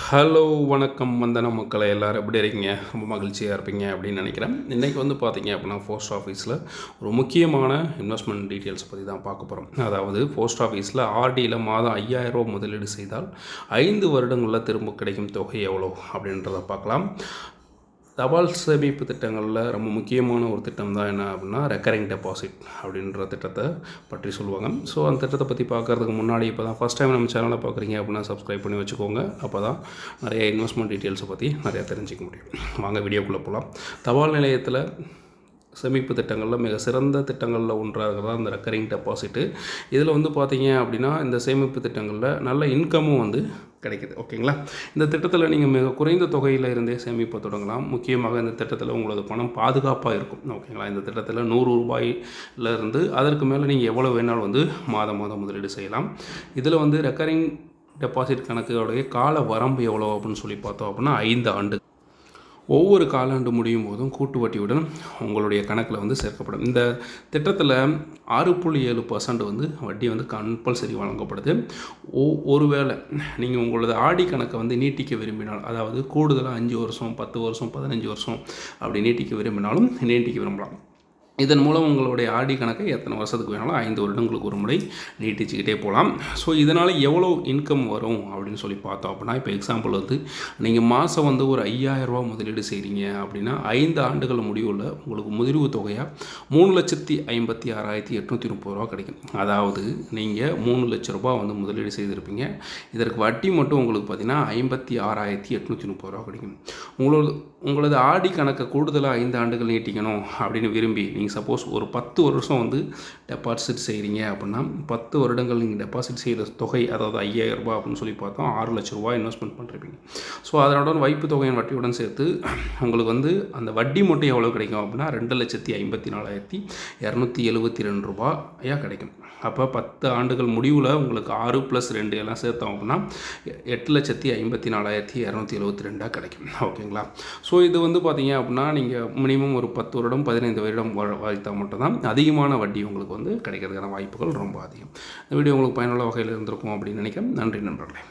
Hello வணக்கம் வந்தனம் மக்களை எல்லோரும் எப்படி இருக்கீங்க? ரொம்ப மகிழ்ச்சியாக இருப்பீங்க அப்படின்னு நினைக்கிறேன். இன்றைக்கி வந்து பார்த்தீங்க அப்படின்னா போஸ்ட் ஆஃபீஸில் ஒரு முக்கியமான இன்வெஸ்ட்மெண்ட் டீட்டெயில்ஸ் பற்றி தான் பார்க்க போகிறோம். அதாவது போஸ்ட் ஆஃபீஸில் ஆர்டியில் மாதம் 5000 ரூபா முதலீடு செய்தால் 5 வருடங்களில் திரும்ப கிடைக்கும் தொகை எவ்வளோ அப்படின்றத பார்க்கலாம். தபால் சேமிப்பு திட்டங்களில் ரொம்ப முக்கியமான ஒரு திட்டம் தான் என்ன அப்படின்னா ரெக்கரிங் டெபாசிட் அப்படின்ற திட்டத்தை பற்றி சொல்லுவாங்க. ஸோ அந்த திட்டத்தை பற்றி பார்க்குறதுக்கு முன்னாடி இப்போ தான் ஃபஸ்ட் டைம் நம்ம சேனலை பார்க்குறீங்க அப்படின்னா சப்ஸ்கிரைப் பண்ணி வச்சுக்கோங்க. அப்போ தான் நிறைய இன்வெஸ்ட்மெண்ட் டீட்டெயில்ஸை பற்றி நிறையா தெரிஞ்சிக்க முடியும். வாங்க வீடியோக்குள்ளே போகலாம். தபால் நிலையத்தில் சேமிப்பு திட்டங்களில் மிக சிறந்த திட்டங்களில் ஒன்றாக இருக்கிறதா இந்த ரெக்கரிங் டெபாசிட்டு. இதில் வந்து பார்த்தீங்க அப்படின்னா இந்த சேமிப்பு திட்டங்களில் நல்ல இன்கமும் வந்து கிடைக்குது. ஓகேங்களா? இந்த திட்டத்தில் நீங்கள் மிக குறைந்த தொகையில் இருந்தே சேமிப்பை தொடங்கலாம். முக்கியமாக இந்த திட்டத்தில் உங்களது பணம் பாதுகாப்பாக இருக்கும். ஓகேங்களா? இந்த திட்டத்தில் 100 ரூபாயிலிருந்து அதற்கு மேலே நீங்கள் எவ்வளோ வேணாலும் வந்து மாதம் முதலீடு செய்யலாம். இதில் வந்து ரெக்கரிங் டெபாசிட் கணக்குடைய கால வரம்பு எவ்வளோ அப்படின்னு சொல்லி பார்த்தோம் அப்படின்னா 5 ஆண்டு. ஒவ்வொரு காலாண்டு முடியும் போதும் கூட்டு வட்டியுடன் உங்களுடைய கணக்கில் வந்து சேர்க்கப்படும். இந்த திட்டத்தில் 6.7% வந்து வட்டி வந்து கம்பல்சரி வழங்கப்படுது. ஒருவேளை நீங்கள் உங்களது ஆடி கணக்கை வந்து நீட்டிக்க விரும்பினால், அதாவது கூடுதலாக 5 வருஷம் 10 வருஷம் 15 வருஷம் அப்படி நீட்டிக்க விரும்பினாலும் நீட்டிக்க விரும்பலாம். இதன் மூலம் உங்களுடைய ஆர்டி கணக்கை எத்தனை வருஷத்துக்கு வேணாலும் 5 வருடங்களுக்கு ஒரு முறை நீட்டிச்சுக்கிட்டே போகலாம். ஸோ இதனால் எவ்வளோ இன்கம் வரும் அப்படின்னு சொல்லி பார்த்தோம் அப்படின்னா, இப்போ எக்ஸாம்பிள் வந்து நீங்கள் மாதம் வந்து ஒரு 5000 ரூபா முதலீடு செய்கிறீங்க அப்படின்னா 5 ஆண்டுகள் முடிவில் உங்களுக்கு முதிர்வு தொகையாக 3,56,830 ரூபா கிடைக்கும். அதாவது நீங்கள் 3 லட்ச ரூபா வந்து முதலீடு செய்திருப்பீங்க. இதற்கு வட்டி மட்டும் உங்களுக்கு பார்த்திங்கன்னா 56,830 ரூபா கிடைக்கும். உங்களது ஆர்டி கணக்கை கூடுதலாக 5 ஆண்டுகள் நீட்டிக்கணும் அப்படின்னு விரும்பி நீங்கள் சப்போஸ் ஒரு 10 வருஷம் வந்து டெபாசிட் செய்கிறீங்க அப்படின்னா 10 வருடங்கள் நீங்கள் டெபாசிட் செய்கிற தொகை, அதாவது 5000 ரூபா அப்படின்னு சொல்லி பார்த்தோம், 6 லட்ச ரூபா இன்வெஸ்ட்மெண்ட் பண்ணுறீங்க. ஸோ அதனுடன் வைப்பு தொகையின் வட்டியுடன் சேர்த்து உங்களுக்கு வந்து அந்த வட்டி மட்டும் எவ்வளோ கிடைக்கும் அப்படின்னா 2,54,272 ரூபாயாக கிடைக்கும். அப்போ 10 ஆண்டுகள் முடிவில் உங்களுக்கு 6 + 2 எல்லாம் சேர்த்தோம் அப்படின்னா 8,54,272 கிடைக்கும். ஓகேங்களா? ஸோ இது வந்து பார்த்தீங்க அப்படின்னா நீங்கள் மினிமம் ஒரு 10 வருடம் 15 வருடம் வாழ்த்தா மட்டும்தான் அதிகமான வட்டி உங்களுக்கு வந்து கிடைக்கிறதுக்கான வாய்ப்புகள் ரொம்ப அதிகம். இந்த வீடியோ உங்களுக்கு பயனுள்ள வகையில் இருந்திருக்கும் அப்படின்னு நினைக்கிறேன். நன்றி நண்பர்களே.